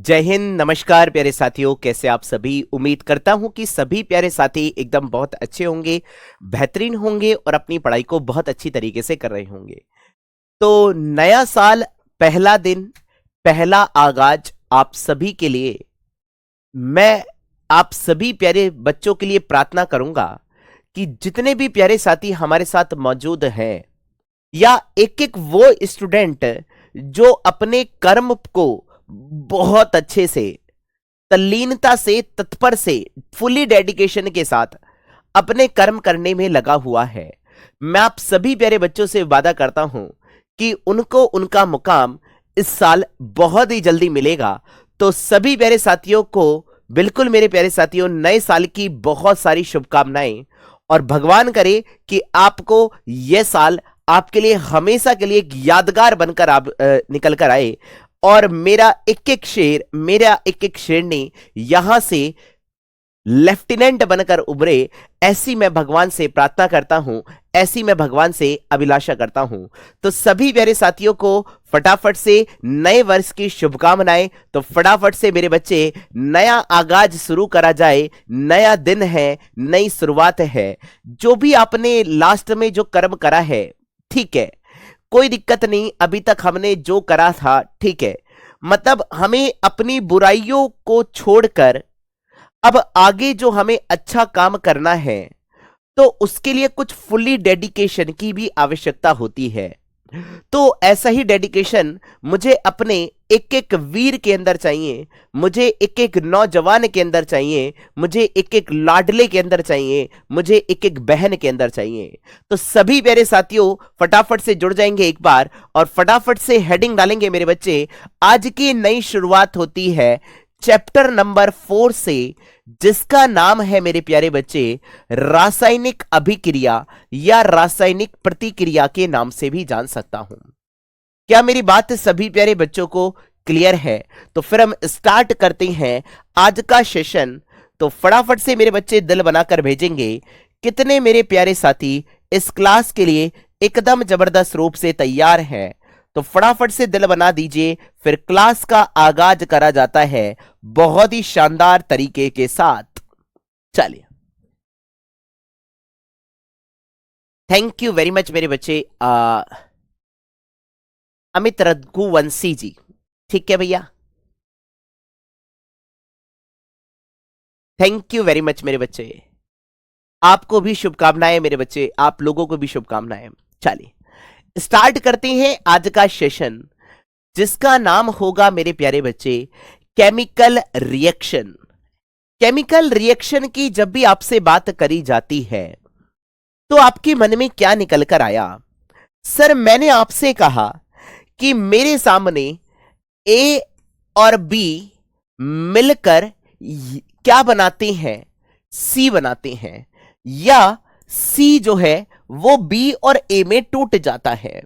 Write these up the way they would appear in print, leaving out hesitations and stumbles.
जय हिंद, नमस्कार प्यारे साथियों। कैसे आप सभी? उम्मीद करता हूं कि सभी प्यारे साथी एकदम बहुत अच्छे होंगे, बेहतरीन होंगे और अपनी पढ़ाई को बहुत अच्छी तरीके से कर रहे होंगे। तो नया साल, पहला दिन, पहला आगाज आप सभी के लिए मैं आप सभी प्यारे बच्चों के लिए प्रार्थना करूंगा कि जितने भी प्यारे साथी हमारे साथ मौजूद हैं या एक एक वो स्टूडेंट जो अपने कर्म को बहुत अच्छे से, तल्लीनता से, तत्पर से, फुली डेडिकेशन के साथ अपने कर्म करने में लगा हुआ है, मैं आप सभी प्यारे बच्चों से वादा करता हूं कि उनको उनका मुकाम इस साल बहुत ही जल्दी मिलेगा। तो सभी प्यारे साथियों को बिल्कुल मेरे प्यारे साथियों नए साल की बहुत सारी शुभकामनाएं, और भगवान करे कि आपको यह साल आपके लिए हमेशा के लिए एक यादगार बनकर आप निकल कर आए और मेरा एक एक शेरनी यहां से लेफ्टिनेंट बनकर उभरे, ऐसी मैं भगवान से प्रार्थना करता हूं, ऐसी मैं भगवान से अभिलाषा करता हूं। तो सभी प्यारे साथियों को फटाफट से नए वर्ष की शुभकामनाएं। तो फटाफट से मेरे बच्चे नया आगाज शुरू करा जाए। नया दिन है, नई शुरुआत है। जो भी आपने लास्ट में जो कर्म करा है, ठीक है, कोई दिक्कत नहीं। अभी तक हमने जो करा था ठीक है, मतलब हमें अपनी बुराइयों को छोड़कर अब आगे जो हमें अच्छा काम करना है तो उसके लिए कुछ फुल्ली डेडिकेशन की भी आवश्यकता होती है। तो ऐसा ही डेडिकेशन मुझे अपने एक एक वीर के अंदर चाहिए, मुझे एक एक नौजवान के अंदर चाहिए, मुझे एक एक लाडले के अंदर चाहिए, मुझे एक एक बहन के अंदर चाहिए। तो सभी प्यारे साथियों फटाफट से जुड़ जाएंगे एक बार और फटाफट से हेडिंग डालेंगे मेरे बच्चे। आज की नई शुरुआत होती है चैप्टर नंबर 4 से, जिसका नाम है मेरे प्यारे बच्चे रासायनिक अभिक्रिया या रासायनिक प्रतिक्रिया के नाम से भी जान सकता हूं। क्या मेरी बात सभी प्यारे बच्चों को क्लियर है? तो फिर हम स्टार्ट करते हैं आज का सेशन। तो फटाफट से मेरे बच्चे दिल बनाकर भेजेंगे कितने मेरे प्यारे साथी इस क्लास के लिए एकदम जबरदस्त रूप से तैयार हैं। तो फटाफट से दिल बना दीजिए, फिर क्लास का आगाज करा जाता है बहुत ही शानदार तरीके के साथ। चलिए, थैंक यू वेरी मच मेरे बच्चे। अमित रघुवंशी जी, ठीक है भैया, थैंक यू वेरी मच मेरे बच्चे। आपको भी शुभकामनाएं मेरे बच्चे, आप लोगों को भी शुभकामनाएं। चलिए स्टार्ट करते हैं आज का सेशन, जिसका नाम होगा मेरे प्यारे बच्चे केमिकल रिएक्शन। केमिकल रिएक्शन की जब भी आपसे बात करी जाती है तो आपके मन में क्या निकल कर आया? सर, मैंने आपसे कहा कि मेरे सामने ए और बी मिलकर क्या बनाते हैं? सी बनाते हैं, या सी जो है वो बी और ए में टूट जाता है।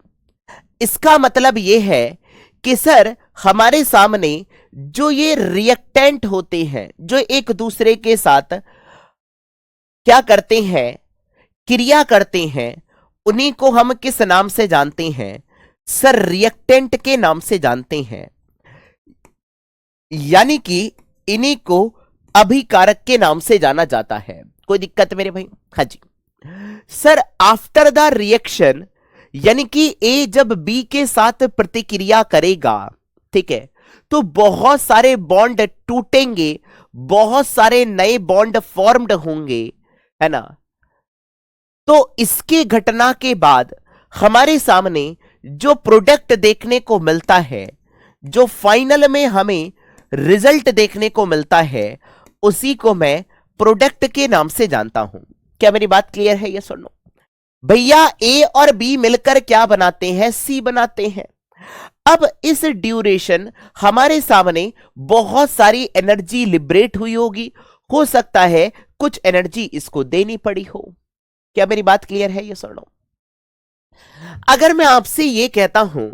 इसका मतलब यह है कि सर हमारे सामने जो ये रिएक्टेंट होते हैं, जो एक दूसरे के साथ क्या करते हैं, क्रिया करते हैं, उन्हीं को हम किस नाम से जानते हैं? सर रिएक्टेंट के नाम से जानते हैं, यानी कि इन्हीं को अभिकारक के नाम से जाना जाता है। कोई दिक्कत मेरे भाई? हाँ जी सर। आफ्टर द रिएक्शन, यानी कि ए जब बी के साथ प्रतिक्रिया करेगा, ठीक है, तो बहुत सारे बॉन्ड टूटेंगे, बहुत सारे नए बॉन्ड फॉर्म्ड होंगे, है ना। तो इसके घटना के बाद हमारे सामने जो प्रोडक्ट देखने को मिलता है, जो फाइनल में हमें रिजल्ट देखने को मिलता है, उसी को मैं प्रोडक्ट के नाम से जानता हूं। क्या मेरी बात क्लियर है? ये सुनो भैया, ए और बी मिलकर क्या बनाते हैं? सी बनाते हैं। अब इस ड्यूरेशन हमारे सामने बहुत एनर्जी एनर्जी लिबरेट हुई होगी, हो सकता है कुछ एनर्जी इसको देनी पड़ी हो। क्या मेरी बात क्लियर है? ये सुनो, अगर मैं आपसे ये कहता हूं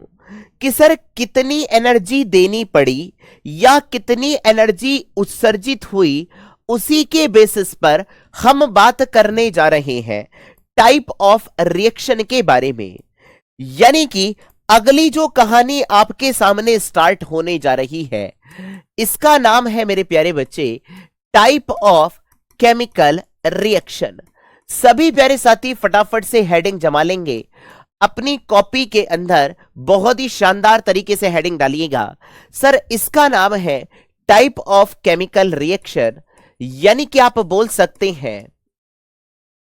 कि सर कितनी एनर्जी देनी पड़ी या कितनी एनर्जी उत्सर्जित हुई, उसी के बेसिस पर हम बात करने जा रहे हैं टाइप ऑफ रिएक्शन के बारे में। यानी कि अगली जो कहानी आपके सामने स्टार्ट होने जा रही है, इसका नाम है मेरे प्यारे बच्चे टाइप ऑफ केमिकल रिएक्शन। सभी प्यारे साथी फटाफट से हेडिंग जमा लेंगे अपनी कॉपी के अंदर, बहुत ही शानदार तरीके से हेडिंग डालिएगा। सर इसका नाम है टाइप ऑफ केमिकल रिएक्शन, यानी कि आप बोल सकते हैं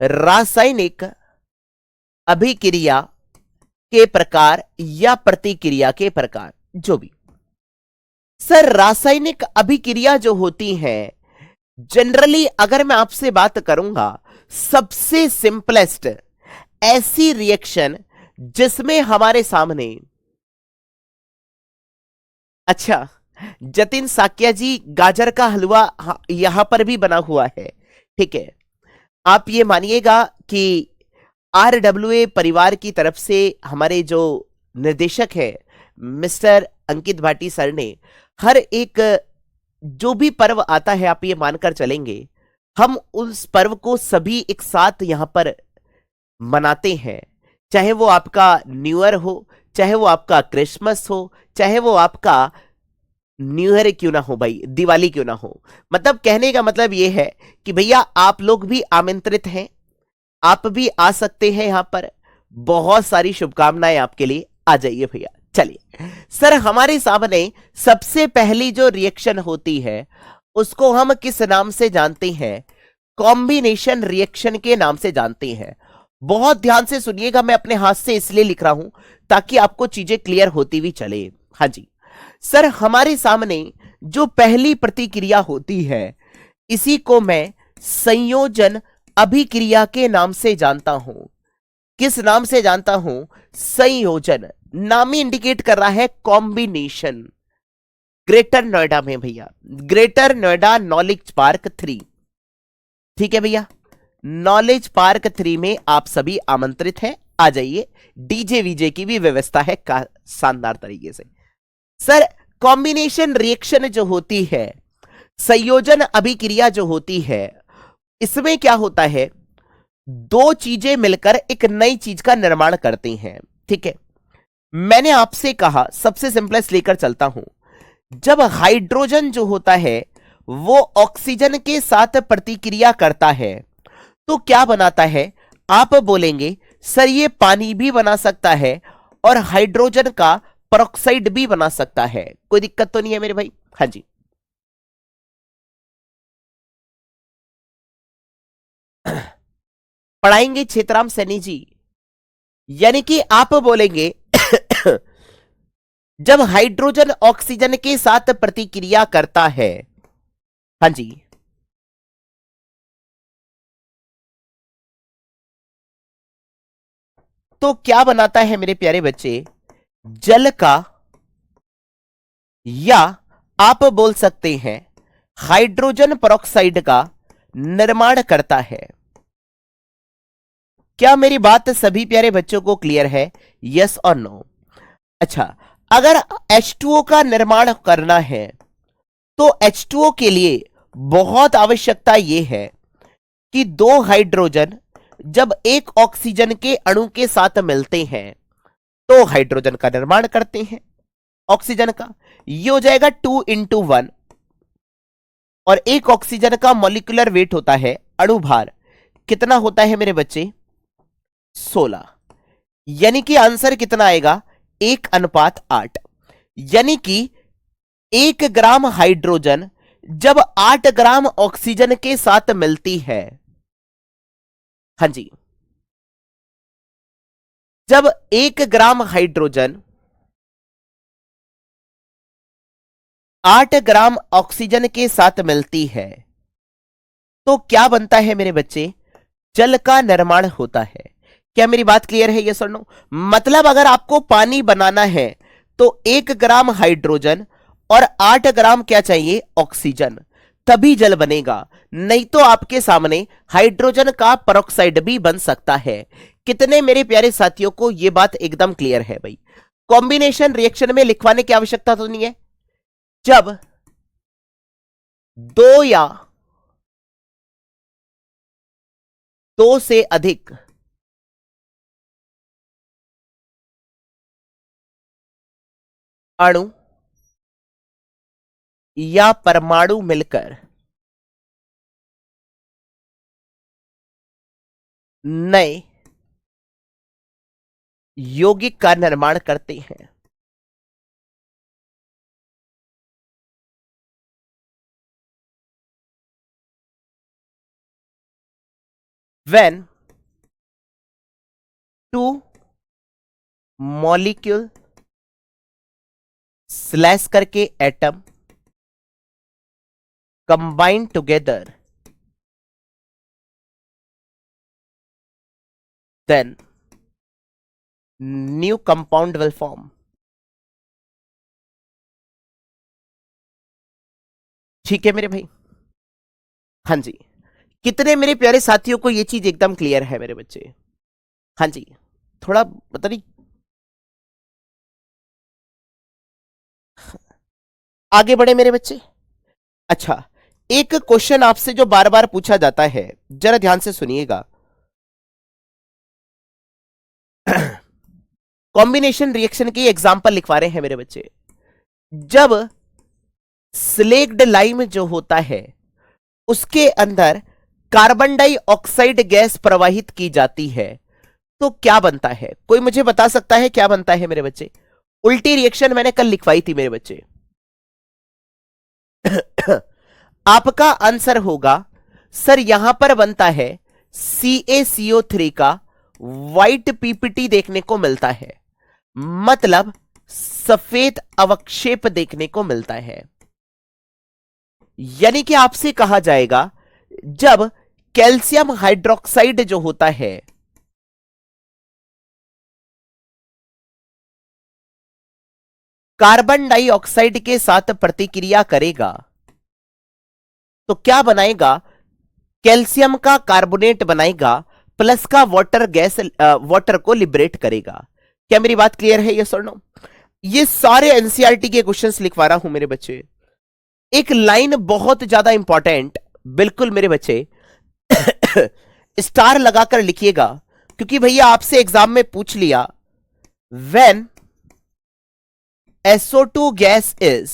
रासायनिक अभिक्रिया के प्रकार या प्रतिक्रिया के प्रकार, जो भी। सर रासायनिक अभिक्रिया जो होती है, जनरली अगर मैं आपसे बात करूंगा, सबसे सिंपलेस्ट ऐसी रिएक्शन जिसमें हमारे सामने, अच्छा जतिन साकिया जी, गाजर का हलवा यहां पर भी बना हुआ है, ठीक है। आप ये मानिएगा कि RWA परिवार की तरफ से हमारे जो निर्देशक है मिस्टर अंकित भाटी सर ने, हर एक जो भी पर्व आता है, आप ये मानकर चलेंगे, हम उस पर्व को सभी एक साथ यहां पर मनाते हैं। चाहे वो आपका न्यू ईयर हो, चाहे वो आपका क्रिसमस हो, चाहे वो आपका न्यू ईयर क्यों ना हो भाई, दिवाली क्यों ना हो। मतलब कहने का मतलब ये है कि भैया आप लोग भी आमंत्रित हैं, आप भी आ सकते हैं यहां पर। बहुत सारी शुभकामनाएं आपके लिए, आ जाइए भैया। चलिए सर, हमारे सामने सबसे पहली जो रिएक्शन होती है उसको हम किस नाम से जानते हैं? कॉम्बिनेशन रिएक्शन के नाम से जानते हैं। बहुत ध्यान से सुनिएगा, मैं अपने हाथ से इसलिए लिख रहा हूं ताकि आपको चीजें क्लियर होती हुई चले। हाँ जी सर, हमारे सामने जो पहली प्रतिक्रिया होती है इसी को मैं संयोजन अभिक्रिया के नाम से जानता हूं। किस नाम से जानता हूं? संयोजन। नाम ही इंडिकेट कर रहा है कॉम्बिनेशन। ग्रेटर नोएडा में भैया, ग्रेटर नोएडा नॉलेज पार्क 3, ठीक है भैया, नॉलेज पार्क 3 में आप सभी आमंत्रित हैं, आ जाइए। डीजे वीजे की भी व्यवस्था है का शानदार तरीके से। सर कॉम्बिनेशन रिएक्शन जो होती है, संयोजन अभिक्रिया जो होती है, इसमें क्या होता है? दो चीजें मिलकर एक नई चीज का निर्माण करती हैं, ठीक है। मैंने आपसे कहा, सबसे सिंपलेस्ट लेकर चलता हूं, जब हाइड्रोजन जो होता है वो ऑक्सीजन के साथ प्रतिक्रिया करता है तो क्या बनाता है? आप बोलेंगे सर ये पानी भी बना सकता है और हाइड्रोजन का पेरोक्साइड भी बना सकता है, कोई दिक्कत तो नहीं है मेरे भाई? हाँ जी पढ़ाएंगे क्षेत्राम सैनी जी। यानी कि आप बोलेंगे जब हाइड्रोजन ऑक्सीजन के साथ प्रतिक्रिया करता है, हाँ जी, तो क्या बनाता है मेरे प्यारे बच्चे? जल का, या आप बोल सकते हैं हाइड्रोजन पेरोक्साइड का निर्माण करता है। क्या मेरी बात सभी प्यारे बच्चों को क्लियर है? यस और नो? अच्छा, अगर H2O का निर्माण करना है तो H2O के लिए बहुत आवश्यकता यह है कि दो हाइड्रोजन जब एक ऑक्सीजन के अणु के साथ मिलते हैं तो हाइड्रोजन का निर्माण करते हैं ऑक्सीजन का। ये हो जाएगा 2 × 1, और एक ऑक्सीजन का मॉलिक्यूलर वेट होता है, अणु भार कितना होता है मेरे बच्चे? 16। यानी कि आंसर कितना आएगा? 1:8। यानी कि 1 ग्राम हाइड्रोजन जब 8 ग्राम ऑक्सीजन के साथ मिलती है, हाँ जी, जब 1 ग्राम हाइड्रोजन 8 ग्राम ऑक्सीजन के साथ मिलती है तो क्या बनता है मेरे बच्चे? जल का निर्माण होता है। क्या मेरी बात क्लियर है? यस और नो? मतलब अगर आपको पानी बनाना है तो 1 ग्राम हाइड्रोजन और 8 ग्राम क्या चाहिए? ऑक्सीजन, तभी जल बनेगा। नहीं तो आपके सामने हाइड्रोजन का पेरोक्साइड भी बन सकता है। कितने मेरे प्यारे साथियों को यह बात एकदम क्लियर है भाई? कॉम्बिनेशन रिएक्शन में लिखवाने की आवश्यकता तो नहीं है। जब दो या दो से अधिक अणु या परमाणु मिलकर नए यौगिक का निर्माण करते हैं। When two molecule स्लैश करके atom combine together then new compound will form. ठीक है मेरे भाई। हाँ जी, कितने मेरे प्यारे साथियों को ये चीज एकदम क्लियर है मेरे बच्चे? हाँ जी, थोड़ा पता नहीं आगे बढ़े मेरे बच्चे। अच्छा, एक क्वेश्चन आपसे जो बार बार पूछा जाता है, जरा ध्यान से सुनिएगा। कॉम्बिनेशन रिएक्शन की एग्जांपल लिखवा रहे हैं मेरे बच्चे। जब स्लेक्ड लाइम जो होता है उसके अंदर कार्बन डाइऑक्साइड गैस प्रवाहित की जाती है तो क्या बनता है? कोई मुझे बता सकता है क्या बनता है मेरे बच्चे? उल्टी रिएक्शन मैंने कल लिखवाई थी मेरे बच्चे। आपका आंसर होगा सर यहां पर बनता है CaCO3 का व्हाइट पीपीटी देखने को मिलता है, मतलब सफेद अवक्षेप देखने को मिलता है। यानी कि आपसे कहा जाएगा जब कैल्शियम हाइड्रोक्साइड जो होता है कार्बन डाइऑक्साइड के साथ प्रतिक्रिया करेगा तो क्या बनाएगा? कैल्शियम का कार्बोनेट बनाएगा प्लस का वाटर गैस वाटर को लिबरेट करेगा। क्या मेरी बात क्लियर है? ये सर नो? ये सारे एनसीईआरटी के क्वेश्चंस लिखवा रहा हूं मेरे बच्चे। एक लाइन बहुत ज्यादा इंपॉर्टेंट, बिल्कुल मेरे बच्चे स्टार लगाकर लिखिएगा, क्योंकि भैया आपसे एग्जाम में पूछ लिया when SO2 gas is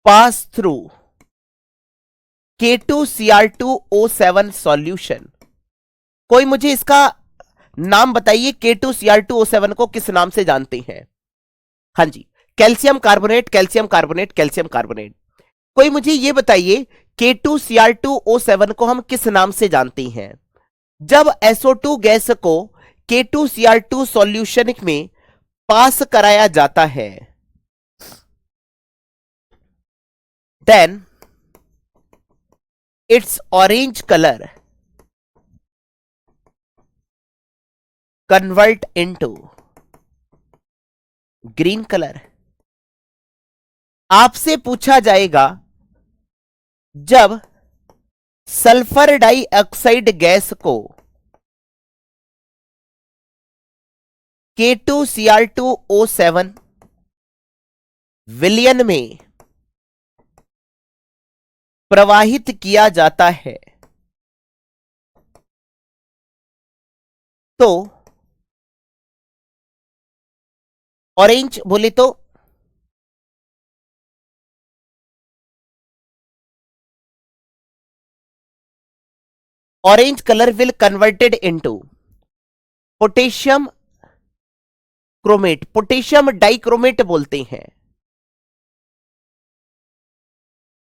pass through K2Cr2O7 solution। कोई मुझे इसका नाम बताइए, K2Cr2O7 को किस नाम से जानते हैं? हाँ जी, calcium carbonate, calcium carbonate, calcium carbonate. कोई मुझे यह बताइए K2Cr2O7 को हम किस नाम से जानते हैं? जब SO2 गैस को K2Cr2 सॉल्यूशन में पास कराया जाता है then it's orange colour convert into green colour. आपसे पूछा जाएगा जब सल्फर डाइऑक्साइड गैस को K2Cr2O7 विलयन में प्रवाहित किया जाता है तो ऑरेंज बोले तो orange colour will converted into potassium chromate, potassium dichromate बोलते हैं।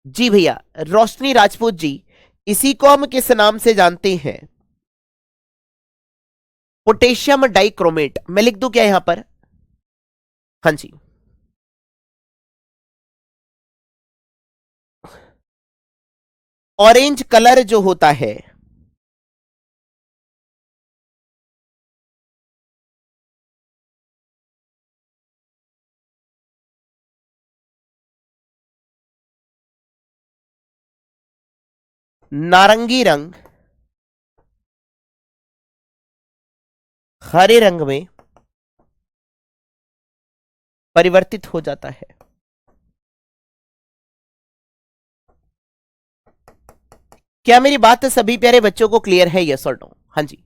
जी भैया, रोशनी राजपूत जी, इसी को हम किस नाम से जानते हैं? Potassium dichromate. मैं लिख दूं क्या यहां पर? हाँ जी, ऑरेंज कलर जो होता है नारंगी रंग हरे रंग में परिवर्तित हो जाता है। क्या मेरी बात सभी प्यारे बच्चों को क्लियर है? यस और नो? हाँ जी,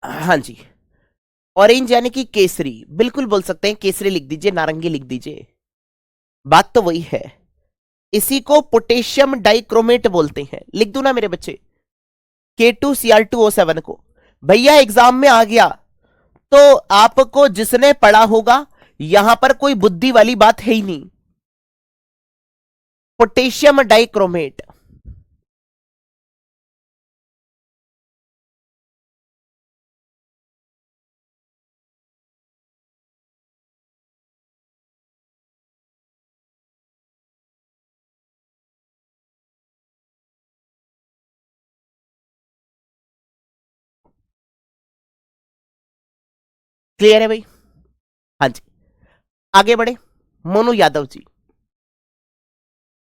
हाँ जी, ऑरेंज यानी कि केसरी, बिल्कुल बोल सकते हैं, केसरी लिख दीजिए, नारंगी लिख दीजिए, बात तो वही है। इसी को पोटेशियम डाइक्रोमेट बोलते हैं, लिख दूं ना मेरे बच्चे, K2Cr2O7 को। भैया एग्जाम में आ गया तो आपको जिसने पढ़ा होगा, यहां पर कोई बुद्धि वाली बात है ही नहीं। पोटेशियम डाइक्रोमेट, क्लियर है भाई? हाँ जी, आगे बढ़े। मोनू यादव जी,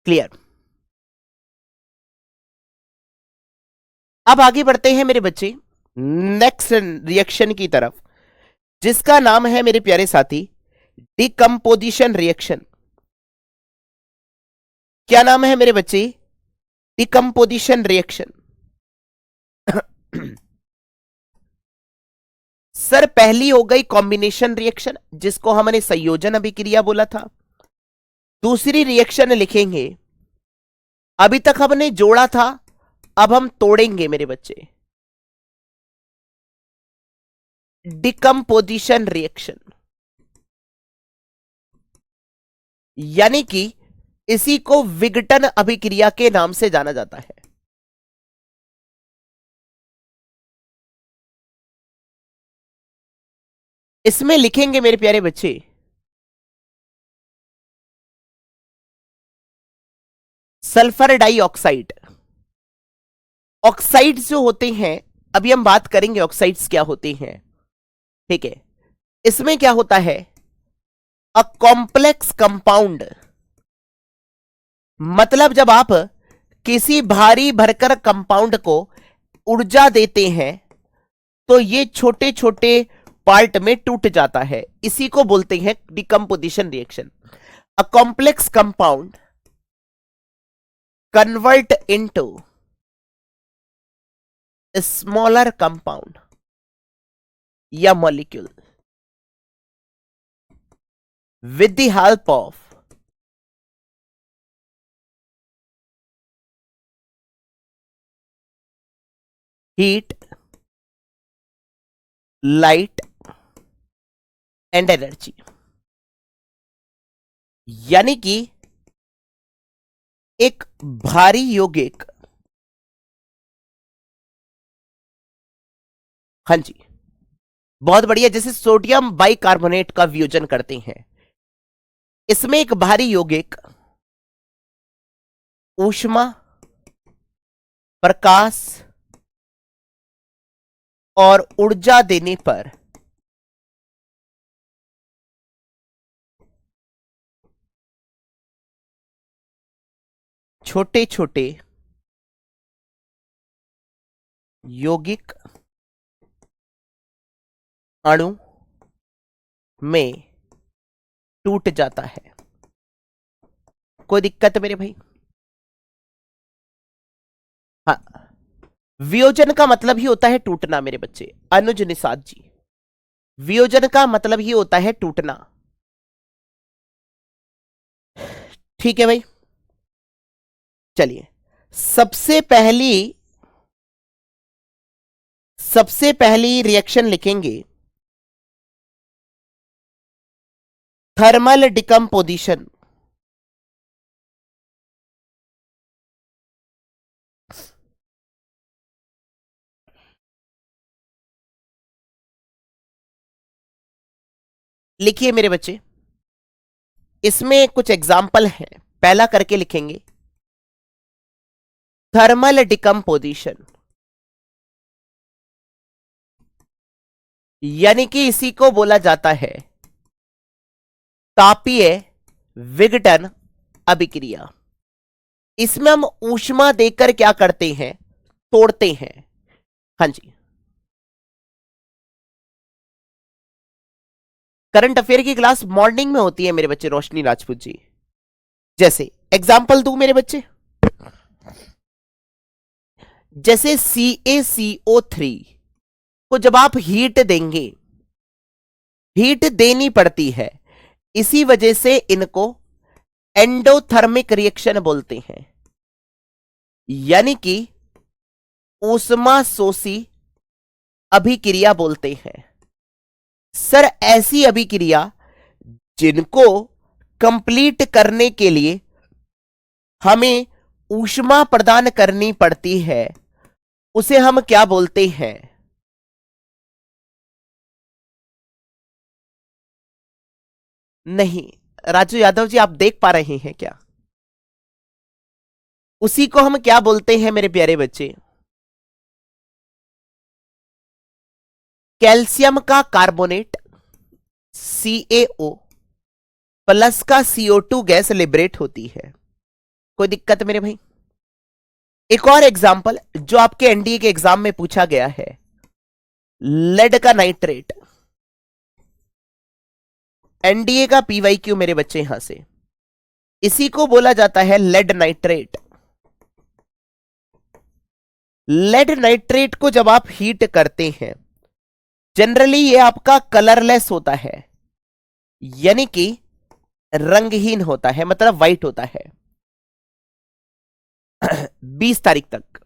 क्लियर। अब आगे बढ़ते हैं मेरे बच्चे नेक्स्ट रिएक्शन की तरफ, जिसका नाम है मेरे प्यारे साथी डिकम्पोजिशन रिएक्शन। क्या नाम है मेरे बच्चे? Decomposition reaction. सर पहली हो गई कॉम्बिनेशन रिएक्शन, जिसको हमने संयोजन अभिक्रिया बोला था। दूसरी रिएक्शन लिखेंगे, अभी तक हमने जोड़ा था, अब हम तोड़ेंगे मेरे बच्चे, डिकम्पोजिशन रिएक्शन। यानी कि इसी को विघटन अभिक्रिया के नाम से जाना जाता है। इसमें लिखेंगे मेरे प्यारे बच्चे, सल्फर डाइऑक्साइड। ऑक्साइड्स जो होते हैं, अभी हम बात करेंगे ऑक्साइड्स क्या होते हैं, ठीक है। इसमें क्या होता है, अ कॉम्प्लेक्स कंपाउंड, मतलब जब आप किसी भारी भरकर कंपाउंड को ऊर्जा देते हैं तो ये छोटे छोटे पार्ट में टूट जाता है, इसी को बोलते हैं decomposition reaction. A complex compound convert into smaller compound या molecule with the help of heat, light and energy। यानी कि एक भारी यौगिक, हाँ जी बहुत बढ़िया, जैसे सोडियम बाइकार्बोनेट का वियोजन करते हैं, इसमें एक भारी यौगिक ऊष्मा, प्रकाश और ऊर्जा देने पर छोटे छोटे यौगिक अणु में टूट जाता है। कोई दिक्कत मेरे भाई? हाँ, वियोजन का मतलब ही होता है टूटना मेरे बच्चे, अनुज निषाद जी, वियोजन का मतलब ही होता है टूटना। ठीक है भाई, चलिए सबसे पहली रिएक्शन लिखेंगे थर्मल डिकम्पोजिशन। लिखिए मेरे बच्चे, इसमें कुछ एग्जाम्पल हैं, पहला करके लिखेंगे थर्मल डिकम्पोजिशन, यानी कि इसी को बोला जाता है तापीय विघटन अभिक्रिया। इसमें हम ऊष्मा देकर क्या करते हैं, तोड़ते हैं। हाँ जी, करंट अफेयर की क्लास मॉर्निंग में होती है मेरे बच्चे, रोशनी राजपूत जी। जैसे एग्जाम्पल दूं मेरे बच्चे, जैसे CaCO3 को जब आप हीट देंगे, हीट देनी पड़ती है, इसी वजह से इनको एंडोथर्मिक रिएक्शन बोलते हैं, यानी कि ऊष्मा शोषी अभिक्रिया बोलते हैं। सर ऐसी अभिक्रिया जिनको कंप्लीट करने के लिए हमें ऊष्मा प्रदान करनी पड़ती है, उसे हम क्या बोलते हैं? नहीं राजू यादव जी, आप देख पा रहे हैं क्या? उसी को हम क्या बोलते हैं मेरे प्यारे बच्चे? कैल्शियम का कार्बोनेट CaO प्लस का CO2 गैस लिबरेट होती है। कोई दिक्कत मेरे भाई? एक और एग्जाम्पल जो आपके एनडीए के एग्जाम में पूछा गया है, लेड का नाइट्रेट। एनडीए का PYQ मेरे बच्चे यहां से, इसी को बोला जाता है लेड नाइट्रेट। लेड नाइट्रेट को जब आप हीट करते हैं, जनरली ये आपका कलरलेस होता है, यानी कि रंगहीन होता है, मतलब व्हाइट होता है। 20 तारीख तक,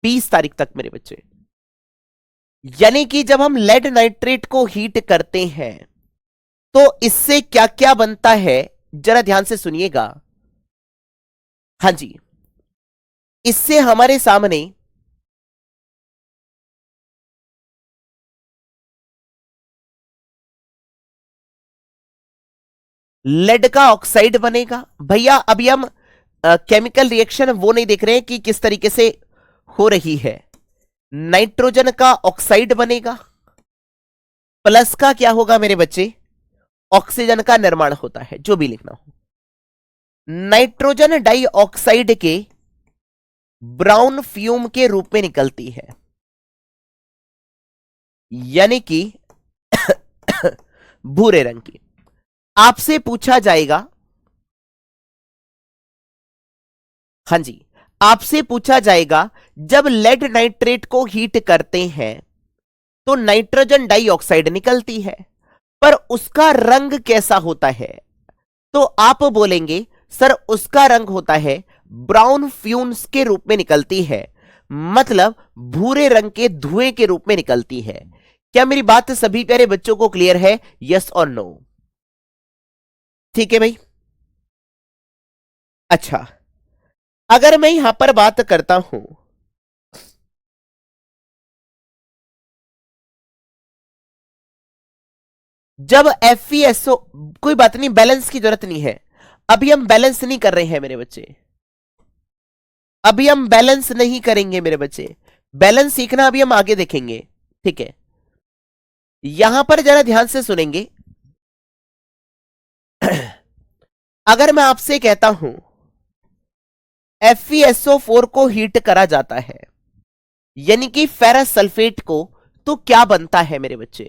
20 तारीख तक मेरे बच्चे, यानी कि जब हम लेड नाइट्रेट को हीट करते हैं तो इससे क्या क्या बनता है, जरा ध्यान से सुनिएगा। हां जी, इससे हमारे सामने लेड का ऑक्साइड बनेगा। भैया अभी हम केमिकल रिएक्शन वो नहीं देख रहे हैं कि किस तरीके से हो रही है। नाइट्रोजन का ऑक्साइड बनेगा, प्लस का क्या होगा मेरे बच्चे? ऑक्सीजन का निर्माण होता है, जो भी लिखना हो। नाइट्रोजन डाइऑक्साइड के ब्राउन फ्यूम के रूप में निकलती है, यानी कि भूरे रंग की। आपसे पूछा जाएगा, हां जी, आपसे पूछा जाएगा जब लेड नाइट्रेट को हीट करते हैं तो नाइट्रोजन डाइऑक्साइड निकलती है, पर उसका रंग कैसा होता है? तो आप बोलेंगे सर उसका रंग होता है ब्राउन फ्यूम्स के रूप में निकलती है, मतलब भूरे रंग के धुएं के रूप में निकलती है। क्या मेरी बात सभी प्यारे बच्चों को क्लियर है? यस और नो? ठीक है भाई। अच्छा, अगर मैं यहां पर बात करता हूं, जब FeSO, कोई बात नहीं, बैलेंस की जरूरत नहीं है, अभी हम बैलेंस नहीं कर रहे हैं मेरे बच्चे, अभी हम बैलेंस नहीं करेंगे मेरे बच्चे, बैलेंस सीखना अभी हम आगे देखेंगे, ठीक है? यहां पर जरा ध्यान से सुनेंगे। अगर मैं आपसे कहता हूं FeSO4 को हीट करा जाता है, यानी कि फेरस सल्फेट को, तो क्या बनता है मेरे बच्चे?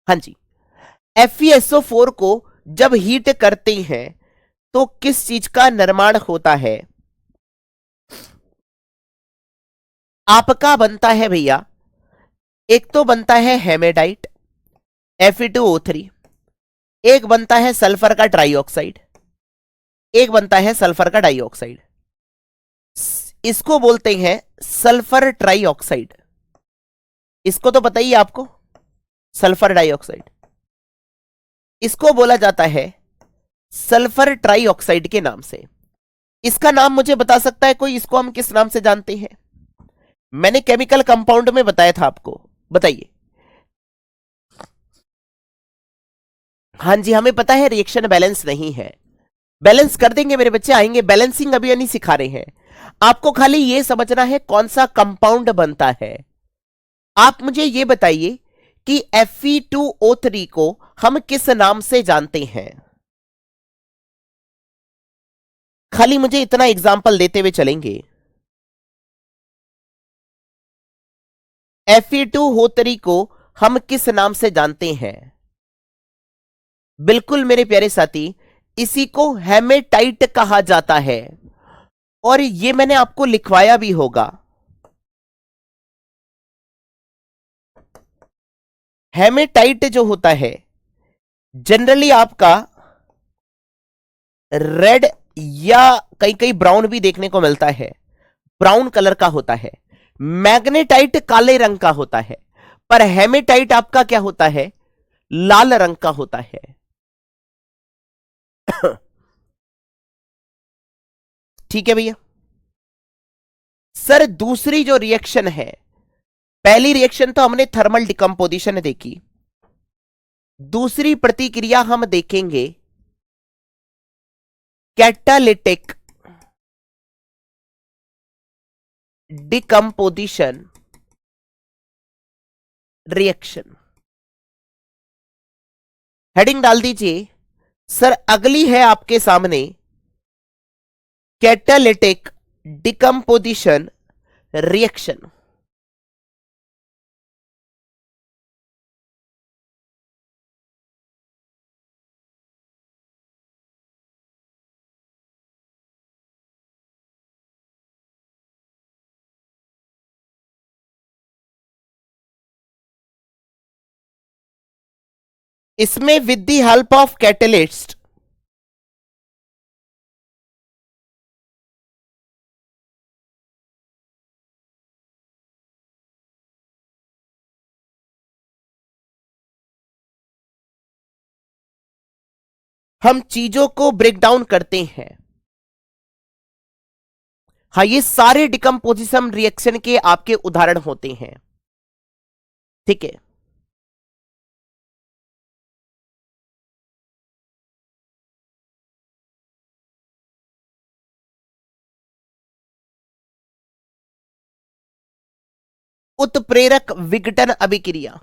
हां जी, FeSO4 को जब हीट करते हैं तो किस चीज का निर्माण होता है? आपका बनता है भैया, एक तो बनता है हेमेडाइट Fe2O3, एक बनता है सल्फर का ट्राइऑक्साइड, एक बनता है सल्फर का डाइऑक्साइड, इसको बोलते हैं सल्फर ट्राइऑक्साइड। इसको तो पता ही है आपको, सल्फर डाइऑक्साइड, इसको बोला जाता है सल्फर ट्राइऑक्साइड के नाम से। इसका नाम मुझे बता सकता है कोई? इसको हम किस नाम से जानते हैं? मैंने केमिकल कंपाउंड में बताया था आपको, बताइए। हां जी, हमें पता है रिएक्शन बैलेंस नहीं है, बैलेंस कर देंगे मेरे बच्चे, आएंगे, बैलेंसिंग अभी नहीं सिखा रहे हैं आपको, खाली ये समझना है कौन सा कंपाउंड बनता है। आप मुझे ये बताइए कि Fe2O3 को हम किस नाम से जानते हैं? खाली मुझे इतना एग्जाम्पल देते हुए चलेंगे। Fe2O3 को हम किस नाम से जानते हैं? बिल्कुल मेरे प्यारे साथी, इसी को हेमेटाइट कहा जाता है, और ये मैंने आपको लिखवाया भी होगा। हेमेटाइट जो होता है जनरली आपका रेड या कहीं कहीं ब्राउन भी देखने को मिलता है, ब्राउन कलर का होता है। मैग्नेटाइट काले रंग का होता है, पर हेमेटाइट आपका क्या होता है, लाल रंग का होता है। ठीक है भैया। सर दूसरी जो रिएक्शन है, पहली रिएक्शन तो हमने थर्मल डिकम्पोजिशन देखी, दूसरी प्रतिक्रिया हम देखेंगे कैटालिटिक डिकम्पोजिशन रिएक्शन। हेडिंग डाल दीजिए सर, अगली है आपके सामने कैटालिटिक डिकम्पोजिशन रिएक्शन। इसमें with the help of catalyst हम चीजों को ब्रेक डाउन करते हैं। हाँ, ये सारे डिकम्पोजिशन रिएक्शन के आपके उदाहरण होते हैं। ठीक है, उत्प्रेरक विघटन अभिक्रिया।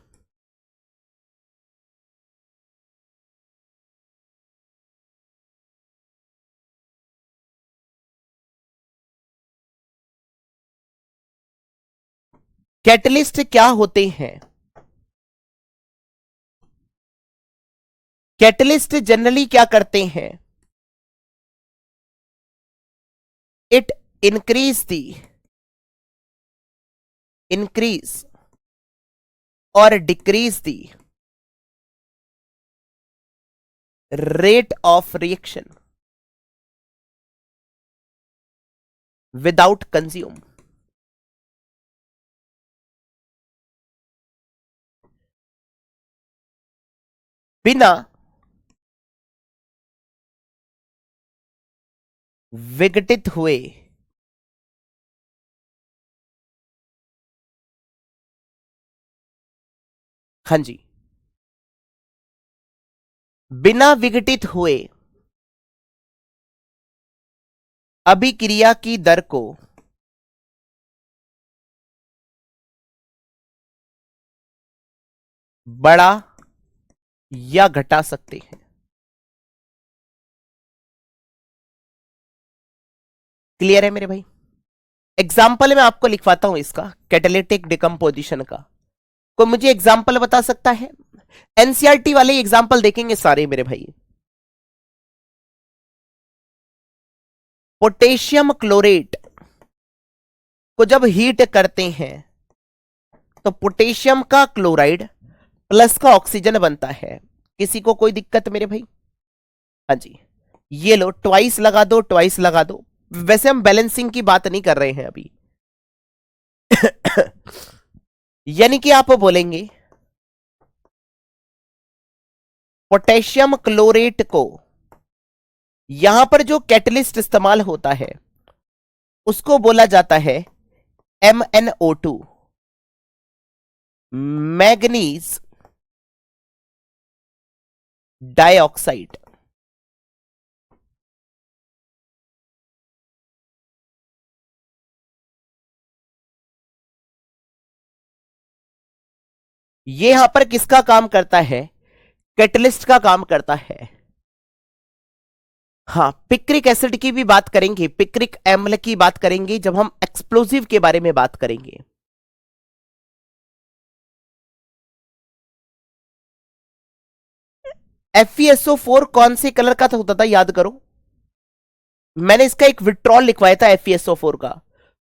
कैटलिस्ट क्या होते हैं? कैटलिस्ट जनरली क्या करते हैं? इट इंक्रीज और decrease the rate of reaction without consume. बिना विघटित हुए हाँ जी, बिना विघटित हुए अभिक्रिया की दर को बढ़ा या घटा सकते हैं। क्लियर है मेरे भाई? एग्जाम्पल मैं आपको लिखवाता हूं इसका, कैटालिटिक डिकम्पोजिशन का। कोई मुझे एग्जाम्पल बता सकता है? एनसीईआरटी वाले एग्जाम्पल देखेंगे सारे मेरे भाई। पोटेशियम क्लोरेट को जब हीट करते हैं तो पोटेशियम का क्लोराइड प्लस का ऑक्सीजन बनता है। किसी को कोई दिक्कत मेरे भाई? हाँ जी, ये लो, ट्वाइस लगा दो, ट्वाइस लगा दो। वैसे हम बैलेंसिंग की बात नहीं कर रहे हैं अभी। यानी कि आप बोलेंगे पोटेशियम क्लोरेट को, यहां पर जो कैटलिस्ट इस्तेमाल होता है उसको बोला जाता है MnO2, मैग्नीज डाइऑक्साइड। ये यहां पर किसका काम करता है? कैटलिस्ट का काम करता है। हाँ, पिक्रिक एसिड की भी बात करेंगे, पिक्रिक अम्ल की बात करेंगे जब हम एक्सप्लोजिव के बारे में बात करेंगे। FeSO4 कौन से कलर का होता था, याद करो? मैंने इसका एक विड्रॉल लिखवाया था FeSO4 का।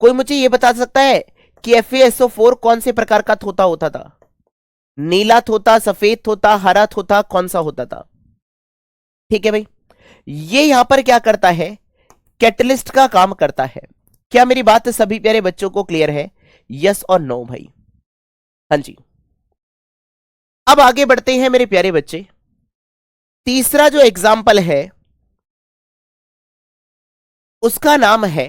कोई मुझे यह बता सकता है कि FeSO4 कौन से प्रकार का होता था? नीला तोता, सफेद तोता, हरा तोता, कौन सा होता था? ठीक है भाई, ये यहां पर क्या करता है? कैटलिस्ट का काम करता है। क्या मेरी बात सभी प्यारे बच्चों को क्लियर है? यस और नो भाई? हाँ जी। अब आगे बढ़ते हैं मेरे प्यारे बच्चे। तीसरा जो एग्जाम्पल है उसका नाम है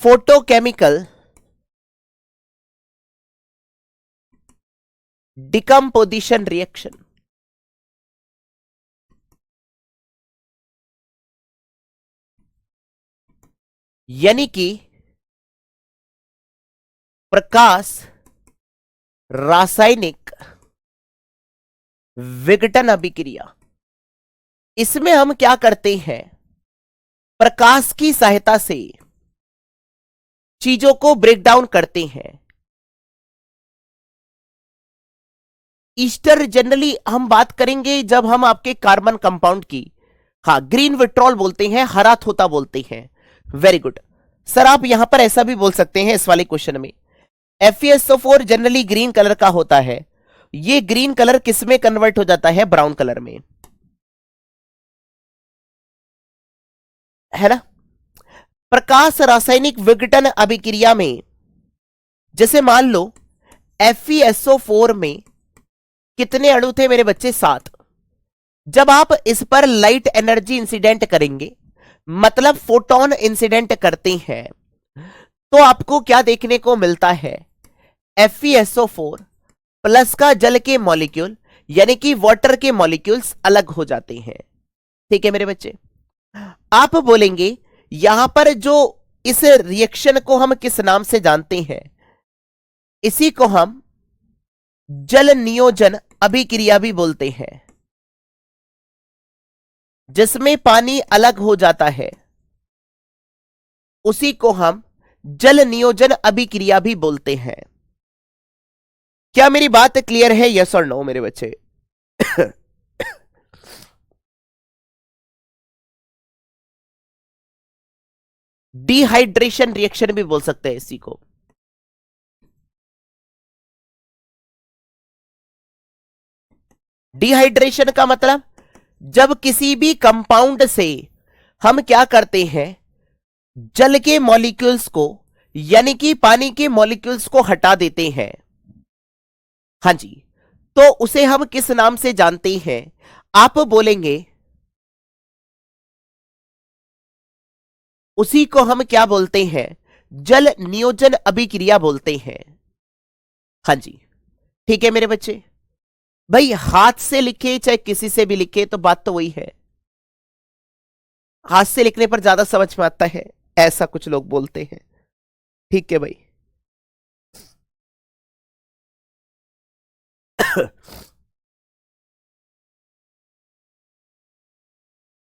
फोटोकेमिकल डिकम्पोजिशन रिएक्शन। यानी कि प्रकाश रासायनिक विघटन अभिक्रिया। इसमें हम क्या करते हैं? प्रकाश की सहायता से चीजों को ब्रेक डाउन करते हैं। ईस्टर जनरली हम बात करेंगे जब हम आपके कार्बन कंपाउंड की, हाँ, ग्रीन विट्रॉल बोलते हैं, हरा थोता बोलते हैं। वेरी गुड सर, आप यहां पर ऐसा भी बोल सकते हैं इस वाले क्वेश्चन में। FeSO4 जनरली ग्रीन कलर का होता है। ये ग्रीन कलर किस में कन्वर्ट हो जाता है? ब्राउन कलर में, है ना? प्रकाश रासायनिक विघटन अभिक्रिया में जैसे मान लो FeSO4 में कितने अणु थे मेरे बच्चे? 7। जब आप इस पर लाइट एनर्जी इंसिडेंट करेंगे, मतलब फोटोन इंसिडेंट करते हैं, तो आपको क्या देखने को मिलता है? FeSO4 प्लस का जल के मॉलिक्यूल यानी कि वाटर के मॉलिक्यूल्स अलग हो जाते हैं। ठीक है मेरे बच्चे, आप बोलेंगे यहां पर जो इस रिएक्शन को हम किस नाम से जानते हैं? इसी को हम जल नियोजन अभिक्रिया भी बोलते हैं, जिसमें पानी अलग हो जाता है। उसी को हम जल नियोजन अभिक्रिया भी बोलते हैं। क्या मेरी बात क्लियर है? यस और नो मेरे बच्चे? डिहाइड्रेशन रिएक्शन भी बोल सकते हैं इसी को। डिहाइड्रेशन का मतलब जब किसी भी कंपाउंड से हम क्या करते हैं? जल के मॉलिक्यूल्स को यानी कि पानी के मॉलिक्यूल्स को हटा देते हैं। हाँ जी, तो उसे हम किस नाम से जानते हैं? आप बोलेंगे उसी को हम क्या बोलते हैं? जल नियोजन अभिक्रिया बोलते हैं। हाँ जी, ठीक है मेरे बच्चे। भाई हाथ से लिखे चाहे किसी से भी लिखे तो बात तो वही है। हाथ से लिखने पर ज्यादा समझ में आता है, ऐसा कुछ लोग बोलते हैं। ठीक है भाई।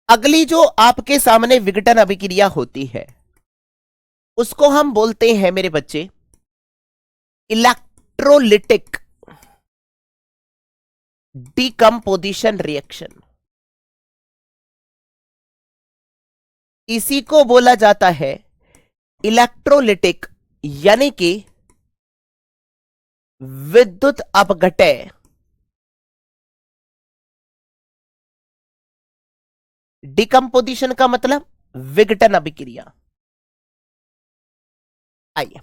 अगली जो आपके सामने विघटन अभिक्रिया होती है उसको हम बोलते हैं मेरे बच्चे इलेक्ट्रोलिटिक डिकम्पोजिशन रिएक्शन। इसी को बोला जाता है इलेक्ट्रोलिटिक यानी कि विद्युत अपघटय डिकम्पोजिशन का मतलब विघटन अभिक्रिया। आइए,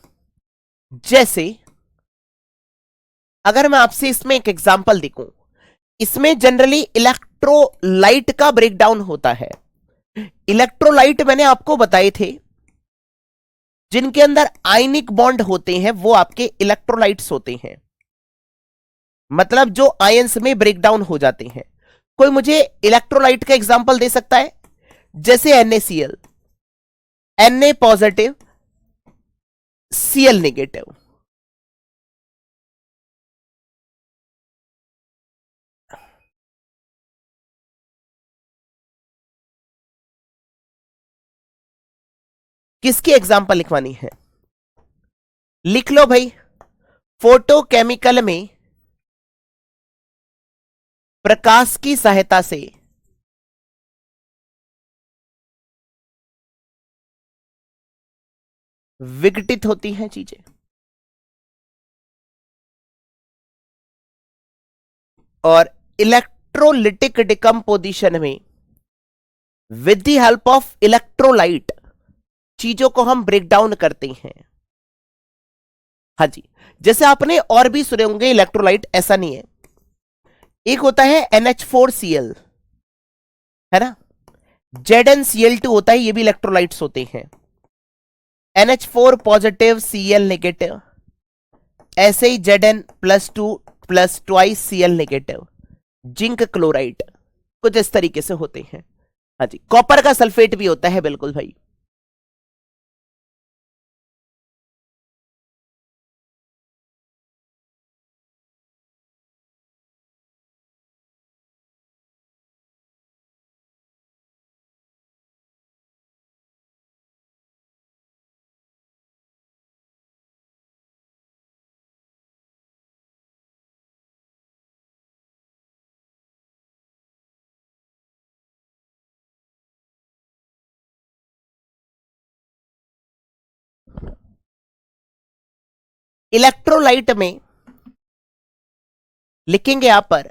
जैसे अगर मैं आपसे इसमें एक एग्जांपल देखूं, इसमें जनरली इलेक्ट्रोलाइट का ब्रेकडाउन होता है। इलेक्ट्रोलाइट मैंने आपको बताए थे, जिनके अंदर आयनिक बॉन्ड होते हैं वो आपके इलेक्ट्रोलाइट्स होते हैं, मतलब जो आयंस में ब्रेकडाउन हो जाते हैं। कोई मुझे इलेक्ट्रोलाइट का एग्जांपल दे सकता है? जैसे NaCl, Na positive, Cl negative. किसकी एग्जांपल लिखवानी है? लिख लो भाई। फोटोकेमिकल में प्रकाश की सहायता से विघटित होती हैं चीजें। और इलेक्ट्रोलिटिक डिकम्पोजिशन में with the help of electrolyte चीजों को हम ब्रेक डाउन करते हैं। हाँ जी, जैसे आपने और भी सुने होंगे इलेक्ट्रोलाइट, ऐसा नहीं है। एक होता है NH4Cl, है ना, ZnCl2 होता है, ये भी इलेक्ट्रोलाइट्स होते हैं। NH4 पॉजिटिव Cl नेगेटिव, ऐसे ही Zn+2 plus twice Cl negative, zinc chloride, कुछ इस तरीके से होते हैं। हाँ जी, कॉपर का सल्फेट भी होता है, बिल्कुल भाई। इलेक्ट्रोलाइट में लिखेंगे यहां पर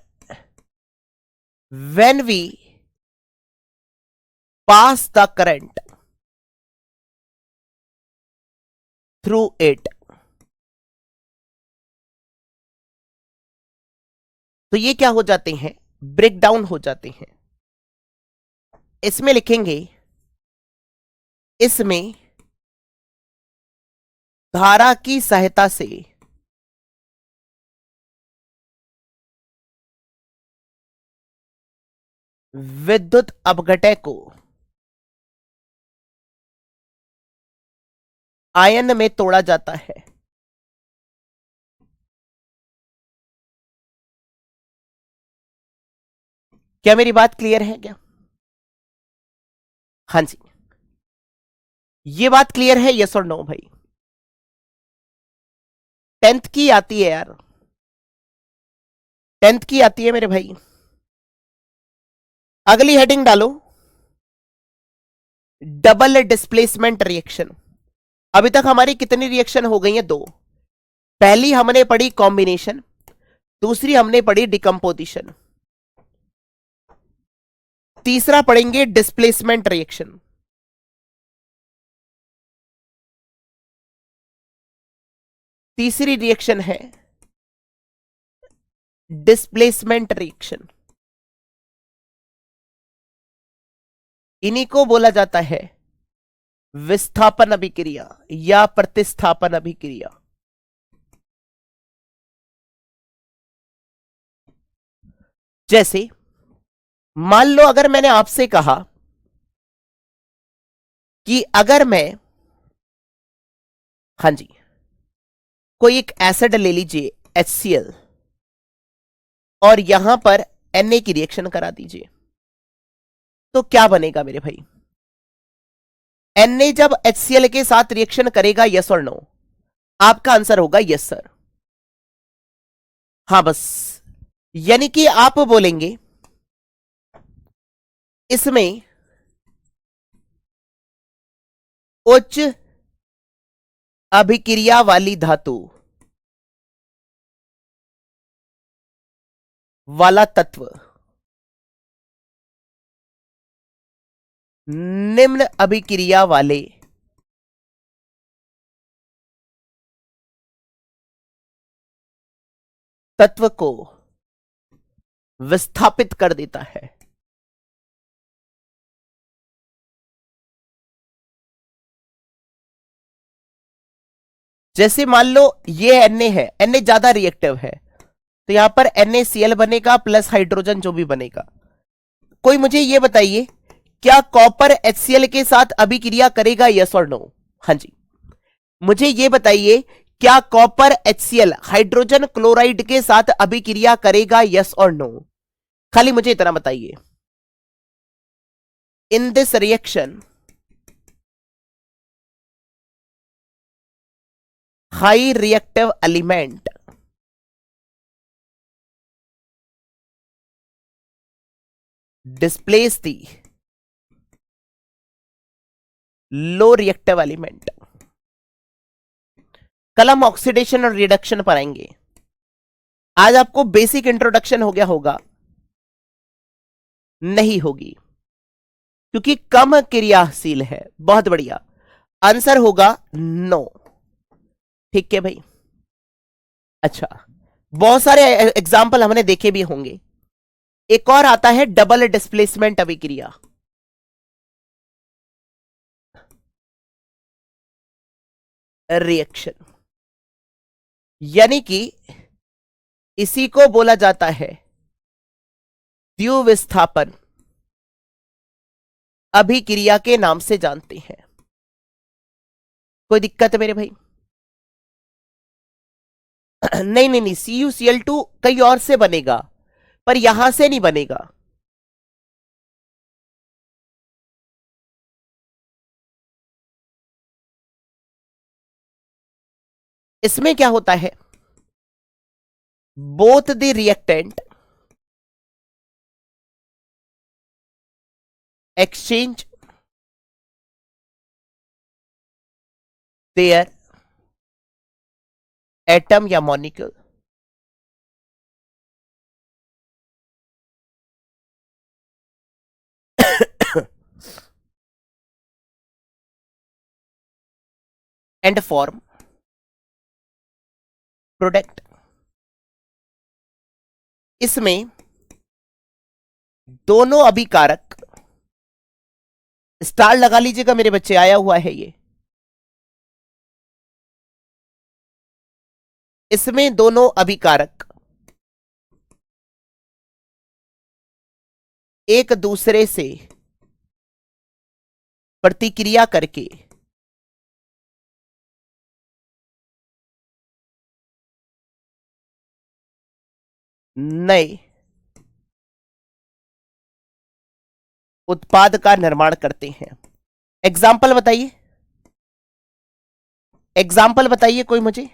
when we pass the current through it, तो ये क्या हो जाते हैं, ब्रेक डाउन हो जाते हैं। इसमें लिखेंगे इसमें धारा की सहायता से विद्युत अपघटय को आयन में तोड़ा जाता है। क्या मेरी बात क्लियर है क्या? हाँ जी, ये बात क्लियर है, यस और नो भाई? 10th की आती है यार, 10th की आती है मेरे भाई। अगली हेडिंग डालो, डबल डिस्प्लेसमेंट रिएक्शन। अभी तक हमारी कितनी रिएक्शन हो गई है? 2। पहली हमने पढ़ी कॉम्बिनेशन, दूसरी हमने पढ़ी डिकम्पोजिशन, तीसरा पढ़ेंगे डिस्प्लेसमेंट रिएक्शन। तीसरी रिएक्शन है डिस्प्लेसमेंट रिएक्शन। इन्हीं को बोला जाता है विस्थापन अभिक्रिया या प्रतिस्थापन अभिक्रिया। जैसे मान लो अगर मैंने आपसे कहा कि अगर मैं, हाँ जी, कोई एक एसिड ले लीजिए HCl और यहां पर Na की रिएक्शन करा दीजिए, तो क्या बनेगा मेरे भाई? Na जब HCl के साथ रिएक्शन करेगा, यस और नो? आपका आंसर होगा यस सर। हाँ बस, यानी कि आप बोलेंगे इसमें उच्च अभिक्रिया वाली धातु वाला तत्व निम्न अभिक्रिया वाले तत्व को विस्थापित कर देता है। जैसे मान लो ये Na है, Na ज्यादा रिएक्टिव है, तो यहां पर NaCl बनेगा प्लस हाइड्रोजन जो भी बनेगा। कोई मुझे ये बताइए, क्या कॉपर HCl के साथ अभिक्रिया करेगा, यस और नो? हाँ जी, मुझे ये बताइए, क्या कॉपर HCl हाइड्रोजन क्लोराइड के साथ अभिक्रिया करेगा, यस और नो? खाली मुझे इतना बताइए। In this reaction high reactive element displace the low reactive element. कल हम ऑक्सीडेशन और रिडक्शन पर आएंगे। आज आपको बेसिक इंट्रोडक्शन हो गया होगा? नहीं होगी, क्योंकि कम क्रियाशील है। बहुत बढ़िया, आंसर होगा नो। ठीक है भाई। अच्छा, बहुत सारे एग्जाम्पल हमने देखे भी होंगे। एक और आता है डबल डिस्प्लेसमेंट अभिक्रिया। रिएक्शन, यानी कि इसी को बोला जाता है द्विविस्थापन अभिक्रिया के नाम से जानते हैं। कोई दिक्कत है मेरे भाई? नहीं नहीं नहीं, CuCl2 कहीं और से बनेगा, पर यहां से नहीं बनेगा। इसमें क्या होता है, both the reactant exchange there atom या मॉलिक्यूल एंड फॉर्म प्रोडक्ट। इसमें दोनों अभिकारक, स्टार लगा लीजिएगा मेरे बच्चे, आया हुआ है ये। इसमें दोनों अभिकारक एक दूसरे से प्रतिक्रिया करके नए उत्पाद का निर्माण करते हैं। एग्जाम्पल बताइए, एग्जाम्पल बताइए कोई मुझे,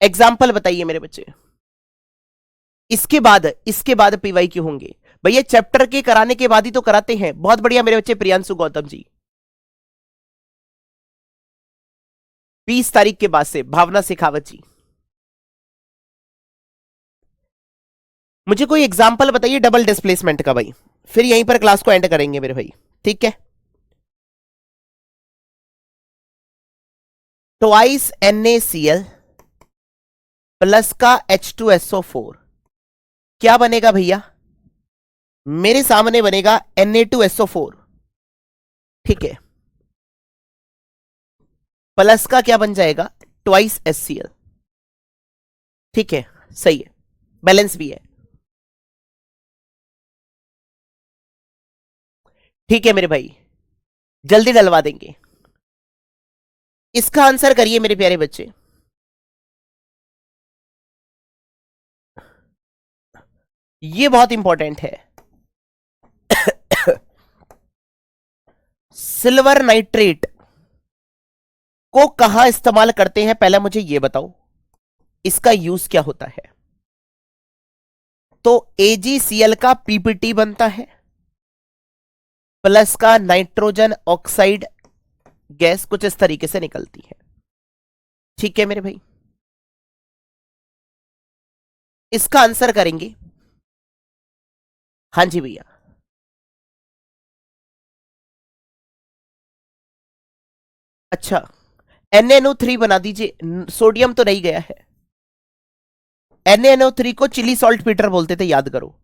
एग्जाम्पल बताइए मेरे बच्चे। इसके बाद पीवाई क्यों होंगे भैया? चैप्टर के कराने के बाद ही तो कराते हैं। बहुत बढ़िया मेरे बच्चे, प्रियांशु गौतम जी। 20 तारीख के बाद से भावना शेखावत जी। मुझे कोई एग्जाम्पल बताइए डबल डिस्प्लेसमेंट का भाई, फिर यहीं पर क्लास को एंड करेंगे मेरे भाई, ठीक है? ट्वाइस NaCl प्लस का H2SO4 क्या बनेगा भैया? मेरे सामने बनेगा Na2SO4, ठीक है। प्लस का क्या बन जाएगा? ट्वाइस HCl, ठीक है, सही है, बैलेंस भी है। ठीक है मेरे भाई, जल्दी डलवा देंगे। इसका आंसर करिए मेरे प्यारे बच्चे। ये बहुत इंपॉर्टेंट है। सिल्वर नाइट्रेट को कहां इस्तेमाल करते हैं, पहले मुझे यह बताओ, इसका यूज क्या होता है? तो AgCl का PPT बनता है, प्लस का नाइट्रोजन ऑक्साइड गैस कुछ इस तरीके से निकलती है। ठीक है मेरे भाई, इसका आंसर करेंगे। हाँ जी भैया, अच्छा NaNO3 बना दीजिए, सोडियम तो नहीं गया है। NaNO3 को चिली सॉल्ट पीटर बोलते थे, याद करो।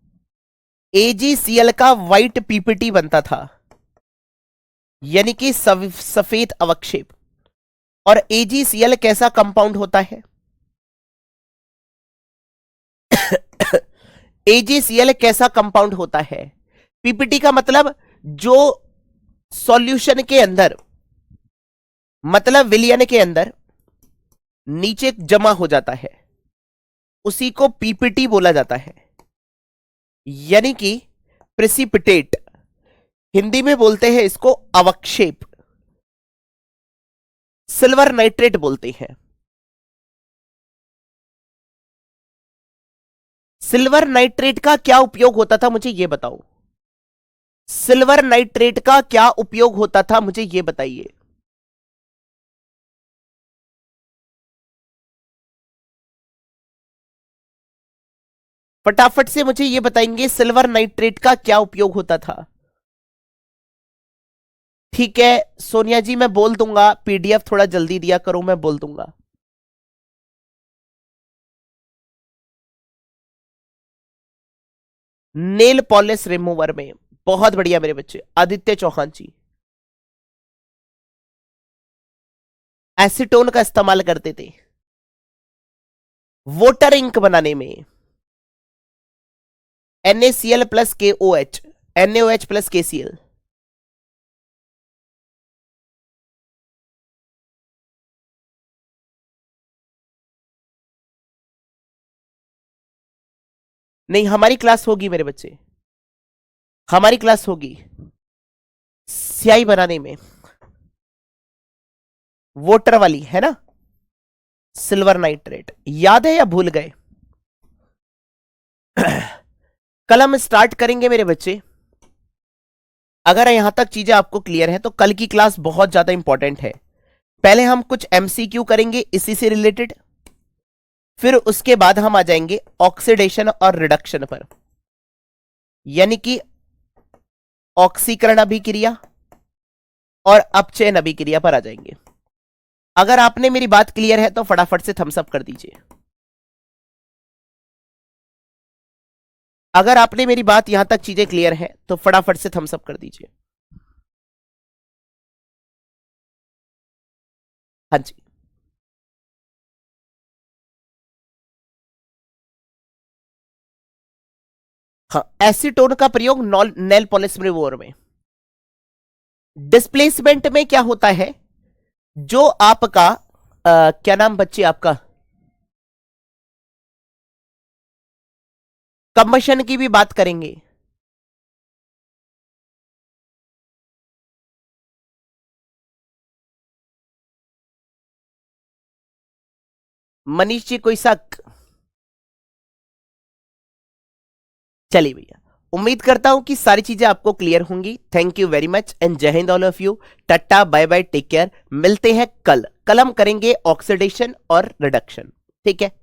AgCl का व्हाइट PPT बनता था, यानी कि सफेद अवक्षेप। और AgCl कैसा कंपाउंड होता है? AgCl कैसा कंपाउंड होता है? PPT का मतलब जो सॉल्यूशन के अंदर, मतलब विलयन के अंदर नीचे जमा हो जाता है, उसी को PPT बोला जाता है, यानी कि प्रेसिपिटेट। हिंदी में बोलते हैं इसको अवक्षेप, सिल्वर नाइट्रेट बोलते हैं। सिल्वर नाइट्रेट का क्या उपयोग होता था, मुझे यह बताओ। सिल्वर नाइट्रेट का क्या उपयोग होता था, मुझे यह बताइए। फटाफट से मुझे ये बताएंगे सिल्वर नाइट्रेट का क्या उपयोग होता था। ठीक है सोनिया जी, मैं बोल दूंगा, पीडीएफ थोड़ा जल्दी दिया करो, मैं बोल दूंगा। नेल पॉलिश रिमूवर में, बहुत बढ़िया मेरे बच्चे, आदित्य चौहान जी। एसीटोन का इस्तेमाल करते थे वोटर इंक बनाने में। NaCl plus KOH, NaOH plus KCl। नहीं, हमारी क्लास होगी मेरे बच्चे, हमारी क्लास होगी स्याही बनाने में, वोटर वाली है ना, सिल्वर नाइट्रेट। याद है या भूल गए? कल हम स्टार्ट करेंगे मेरे बच्चे। अगर यहां तक चीजें आपको क्लियर है तो कल की क्लास बहुत ज्यादा इंपॉर्टेंट है। पहले हम कुछ MCQ करेंगे इसी से रिलेटेड, फिर उसके बाद हम आ जाएंगे ऑक्सीडेशन और रिडक्शन पर, यानी कि ऑक्सीकरण अभिक्रिया और अपचयन अभिक्रिया पर आ जाएंगे। अगर आपने मेरी बात क्लियर है तो फटाफट से थम्स अप कर दीजिए। अगर आपने मेरी बात यहां तक चीजें क्लियर है तो फटाफट से थम्स अप कर दीजिए। हाँ जी, हाँ, एसीटोन का प्रयोग नेल पॉलिश रिमूवर में। डिस्प्लेसमेंट में क्या होता है, जो आपका क्या नाम बच्चे आपका, कंबशन की भी बात करेंगे। मनीष जी कोई शक? चलिए भैया, उम्मीद करता हूं कि सारी चीजें आपको क्लियर होंगी। Thank you very much and Jai Hind all of you. Tata bye bye, take care. मिलते हैं कल। कल हम करेंगे ऑक्सीडेशन और रिडक्शन, ठीक है।